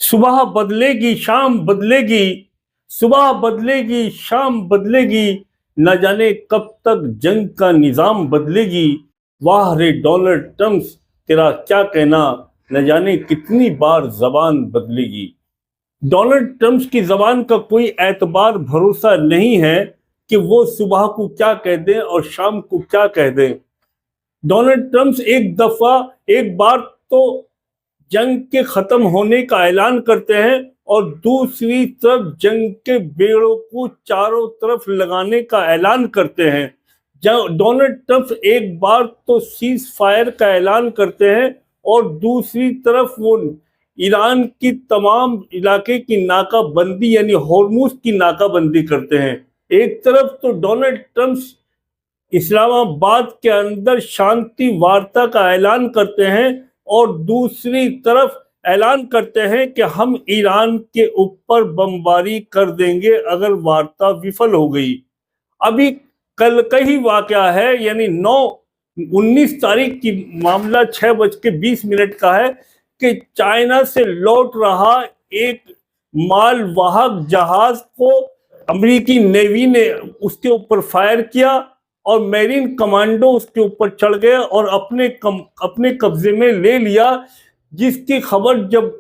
सुबह बदलेगी शाम बदलेगी, सुबह बदलेगी शाम बदलेगी, न जाने कब तक जंग का निजाम बदलेगी। वाह रे डोनाल्ड ट्रम्प, तेरा क्या कहना, न जाने कितनी बार जबान बदलेगी। डोनाल्ड ट्रम्प की जबान का कोई एतबार भरोसा नहीं है कि वो सुबह को क्या कह दें और शाम को क्या कह दें। डोनाल्ड ट्रम्प एक बार तो जंग के खत्म होने का ऐलान करते हैं और दूसरी तरफ जंग के बेड़ों को चारों तरफ लगाने का ऐलान करते हैं। डोनाल्ड ट्रम्प एक बार तो सीज फायर का ऐलान करते हैं और दूसरी तरफ वो ईरान की तमाम इलाके की नाकाबंदी यानी हॉर्मुज की नाकाबंदी करते हैं। एक तरफ तो डोनाल्ड ट्रम्प इस्लामाबाद के अंदर शांति वार्ता का ऐलान करते हैं और दूसरी तरफ ऐलान करते हैं कि हम ईरान के ऊपर बमबारी कर देंगे अगर वार्ता विफल हो गई। अभी कल का ही वाकया है, यानी 19 तारीख की मामला 6:20 का है कि चाइना से लौट रहा एक मालवाहक जहाज को अमेरिकी नेवी ने उसके ऊपर फायर किया और मेरीन कमांडो उसके ऊपर चढ़ गए और अपने कब्जे में ले लिया। जिसकी खबर जब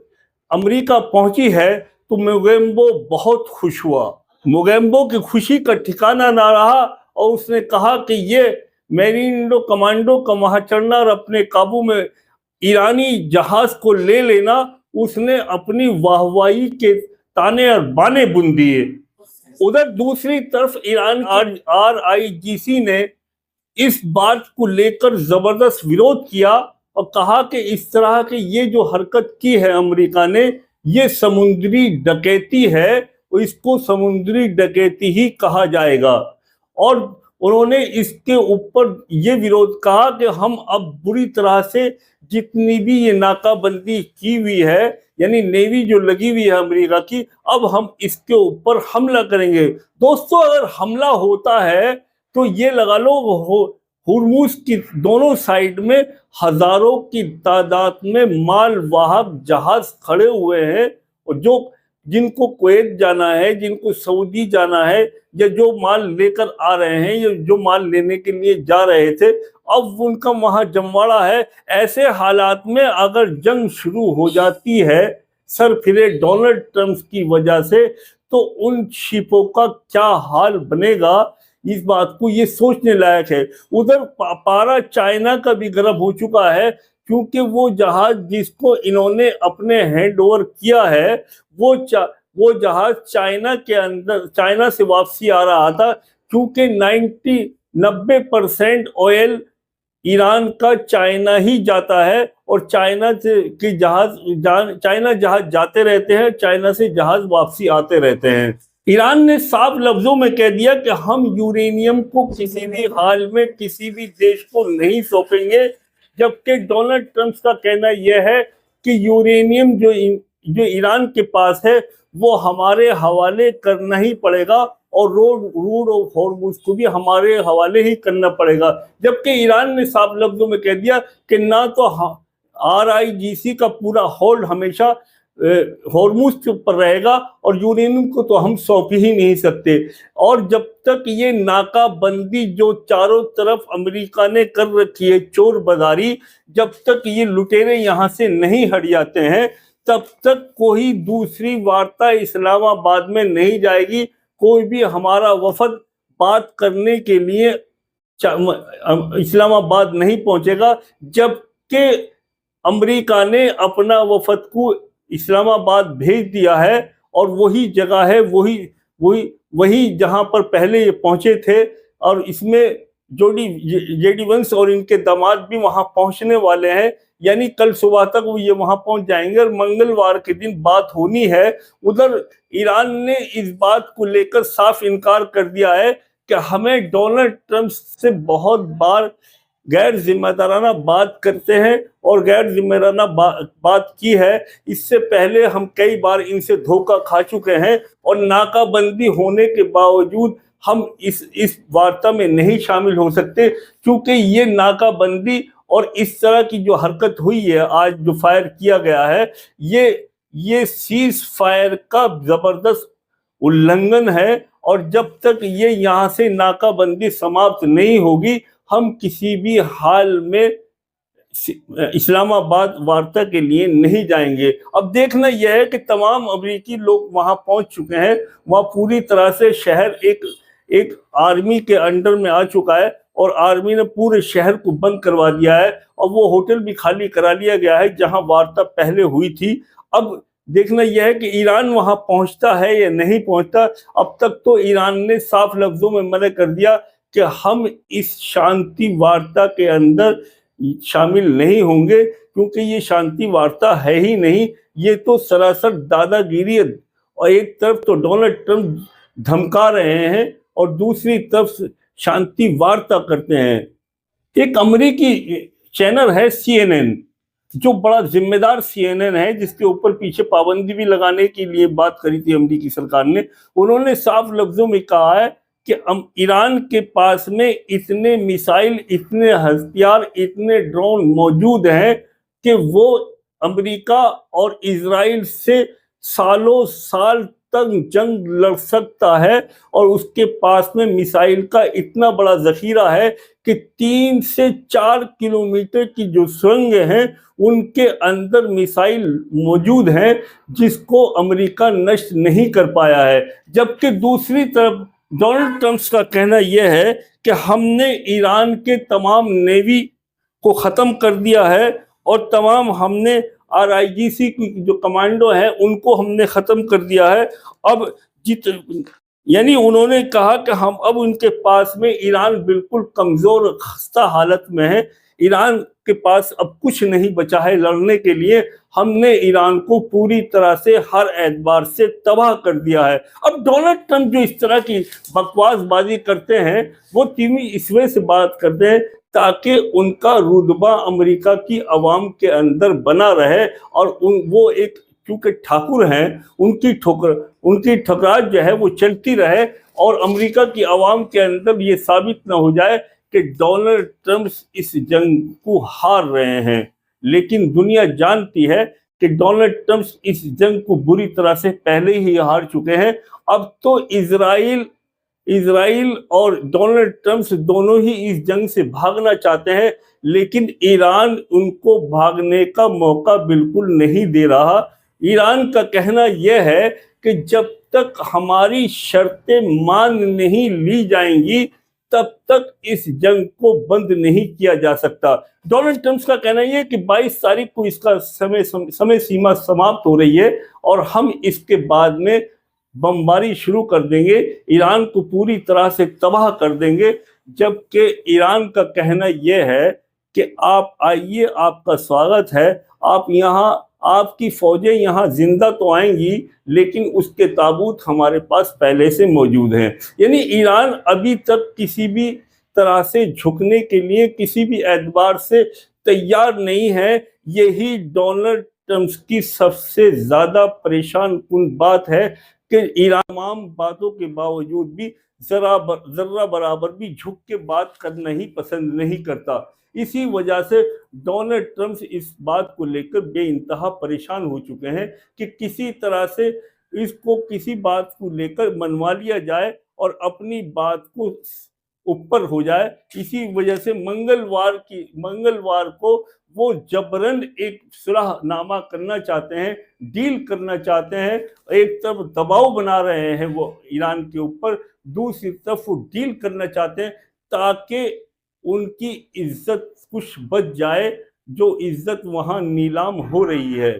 अमेरिका पहुंची है तो मोगेम्बो बहुत खुश हुआ। मोगेम्बो की खुशी का ठिकाना ना रहा और उसने कहा कि ये मेरीन कमांडो का वहां चढ़ना और अपने काबू में ईरानी जहाज को ले लेना, उसने अपनी वाहवाही के ताने और बाने बुन दिए। उधर दूसरी तरफ ईरान RIGC ने इस बात को लेकर जबरदस्त विरोध किया और कहा कि इस तरह के ये जो हरकत की है अमेरिका ने, ये समुद्री डकैती है और इसको समुद्री डकैती ही कहा जाएगा। और उन्होंने इसके ऊपर ये विरोध कहा कि हम अब बुरी तरह से जितनी भी ये नाकाबंदी की हुई है, यानी नेवी जो लगी हुई है अमेरिका की, अब हम इसके ऊपर हमला करेंगे। दोस्तों, अगर हमला होता है तो ये लगा लो हुर्मुज की दोनों साइड में हजारों की तादाद में मालवाहक जहाज खड़े हुए हैं और जिनको कुवैत जाना है, जिनको सऊदी जाना है, या जो माल लेकर आ रहे हैं या जो माल लेने के लिए जा रहे थे, अब उनका वहां जमवाड़ा है। ऐसे हालात में अगर जंग शुरू हो जाती है सर फिरे डोनाल्ड ट्रम्प की वजह से, तो उन शिपों का क्या हाल बनेगा, इस बात को ये सोचने लायक है। उधर पारा चाइना का भी गर्म हो चुका है, क्योंकि वो जहाज जिसको इन्होंने अपने हैंड ओवर किया है वो जहाज चाइना से वापसी आ रहा था, क्योंकि 90% ऑयल ईरान का चाइना ही जाता है और चाइना जहाज जाते रहते हैं, चाइना से जहाज वापसी आते रहते हैं। ईरान ने साफ लफ्जों में कह दिया कि हम यूरेनियम को किसी भी हाल में किसी भी देश को नहीं सौंपेंगे, जबकि डोनाल्ड ट्रम्प का कहना यह है कि यूरेनियम जो ईरान के पास है वो हमारे हवाले करना ही पड़ेगा और रूट ऑफ हॉर्मुज को भी हमारे हवाले ही करना पड़ेगा। जबकि ईरान ने साफ लफ्जों में कह दिया कि ना तो RIGC का पूरा होल्ड हमेशा हॉर्मुज के ऊपर रहेगा और यूरेनियम को तो हम सौंप ही नहीं सकते। और जब तक ये नाकाबंदी जो चारों तरफ अमेरिका ने कर रखी है चोर बाजारी, जब तक ये लुटेरे यहाँ से नहीं हट जाते हैं, तब तक कोई दूसरी वार्ता इस्लामाबाद में नहीं जाएगी। कोई भी हमारा वफद बात करने के लिए इस्लामाबाद नहीं पहुंचेगा, जबकि अमेरिका ने अपना वफद को इस्लामाबाद भेज दिया है और वही जगह है, वही जहां पर पहले ये पहुंचे थे। और इसमें JD वंश और इनके दामाद भी वहां पहुंचने वाले हैं, यानी कल सुबह तक वो ये वहां पहुंच जाएंगे और मंगलवार के दिन बात होनी है। उधर ईरान ने इस बात को लेकर साफ इनकार कर दिया है कि हमें डोनाल्ड ट्रम्प से बहुत बार गैर जिम्मेदाराना बात करते हैं और गैर जिम्मेदाराना बात की है। इससे पहले हम कई बार इनसे धोखा खा चुके हैं और नाकाबंदी होने के बावजूद हम इस वार्ता में नहीं शामिल हो सकते, क्योंकि ये नाकाबंदी और इस तरह की जो हरकत हुई है, आज जो फायर किया गया है, ये सीज फायर का जबरदस्त उल्लंघन है, और जब तक ये यहाँ से नाकाबंदी समाप्त नहीं होगी, हम किसी भी हाल में इस्लामाबाद वार्ता के लिए नहीं जाएंगे। अब देखना यह है कि तमाम अमेरिकी लोग वहां पहुंच चुके हैं। वहां पूरी तरह से शहर एक आर्मी के अंडर में आ चुका है, और आर्मी ने पूरे शहर को बंद करवा दिया है, और वो होटल भी खाली करा लिया गया है जहां वार्ता पहले हुई थी। अब देखना यह है कि ईरान वहां पहुंचता है या नहीं पहुंचता। अब तक तो ईरान ने साफ लफ्जों में मना कर दिया कि हम इस शांति वार्ता के अंदर शामिल नहीं होंगे, क्योंकि ये शांति वार्ता है ही नहीं, ये तो सरासर दादागिरी है। और एक तरफ तो डोनाल्ड ट्रंप धमका रहे हैं और दूसरी तरफ शांति वार्ता करते हैं। एक अमेरिकी चैनल है CNN, जो बड़ा जिम्मेदार CNN है, जिसके ऊपर पीछे पाबंदी भी लगाने के लिए बात करी थी अमेरिकी सरकार ने। उन्होंने साफ लफ्जों में कहा है कि ईरान के पास में इतने मिसाइल, इतने हथियार, इतने ड्रोन मौजूद हैं कि वो अमेरिका और इजराइल से सालों साल तक जंग लड़ सकता है, और उसके पास में मिसाइल का इतना बड़ा जखीरा है कि 3 से 4 किलोमीटर की जो सुरंग हैं उनके अंदर मिसाइल मौजूद हैं, जिसको अमेरिका नष्ट नहीं कर पाया है। जबकि दूसरी तरफ डोनाल्ड ट्रंप का कहना यह है कि हमने ईरान के तमाम नेवी को ख़त्म कर दिया है, और तमाम हमने RIGC की जो कमांडो हैं उनको हमने ख़त्म कर दिया है। अब यानी उन्होंने कहा कि हम अब उनके पास में, ईरान बिल्कुल कमज़ोर खस्ता हालत में है, ईरान के पास अब कुछ नहीं बचा है लड़ने के लिए। हमने ईरान को पूरी तरह से हर एतबार से तबाह कर दिया है। अब डोनाल्ड ट्रंप जो इस तरह की बकवासबाजी करते हैं, वो टीवी इस वजह से बात करते हैं ताकि उनका रुतबा अमेरिका की आवाम के अंदर बना रहे, और वो एक, क्योंकि ठाकुर हैं, उनकी ठुकराहट जो है वो चलती रहे, और अमेरिका की आवाम के अंदर ये साबित ना हो जाए कि डोनाल्ड ट्रंप इस जंग को हार रहे हैं। लेकिन दुनिया जानती है कि डोनाल्ड ट्रंप इस जंग को बुरी तरह से पहले ही हार चुके हैं। अब तो इजराइल और डोनाल्ड ट्रंप दोनों ही इस जंग से भागना चाहते हैं, लेकिन ईरान उनको भागने का मौका बिल्कुल नहीं दे रहा। ईरान का कहना यह है कि जब तक हमारी शर्तें मान नहीं ली जाएंगी, तब तक इस जंग को बंद नहीं किया जा सकता। डोनाल्ड ट्रंप का कहना यह है कि 22 तारीख को इसका समय सीमा समाप्त हो रही है, और हम इसके बाद में बमबारी शुरू कर देंगे, ईरान को पूरी तरह से तबाह कर देंगे। जबकि ईरान का कहना यह है कि आप आइए, आपका स्वागत है, आप यहाँ, आपकी फौजें यहाँ जिंदा तो आएंगी, लेकिन उसके ताबूत हमारे पास पहले से मौजूद हैं। यानी ईरान अभी तक किसी भी तरह से झुकने के लिए, किसी भी एतबार से तैयार नहीं है। यही डोनाल्ड ट्रंप की सबसे ज्यादा परेशान कुन बात है कि ईरान तमाम बातों के बावजूद भी जर्रा बराबर भी झुक के बात करना ही पसंद नहीं करता। इसी वजह से डोनाल्ड ट्रंप इस बात को लेकर बेइंतहा परेशान हो चुके हैं कि किसी तरह से इसको किसी बात को लेकर मनवा लिया जाए और अपनी बात को ऊपर हो जाए। इसी वजह से मंगलवार को वो जबरन एक सुलहनामा करना चाहते हैं, डील करना चाहते हैं। एक तरफ दबाव बना रहे हैं वो ईरान के ऊपर, दूसरी तरफ वो डील करना चाहते हैं ताकि उनकी इज्जत कुछ बच जाए, जो इज्जत वहां नीलाम हो रही है।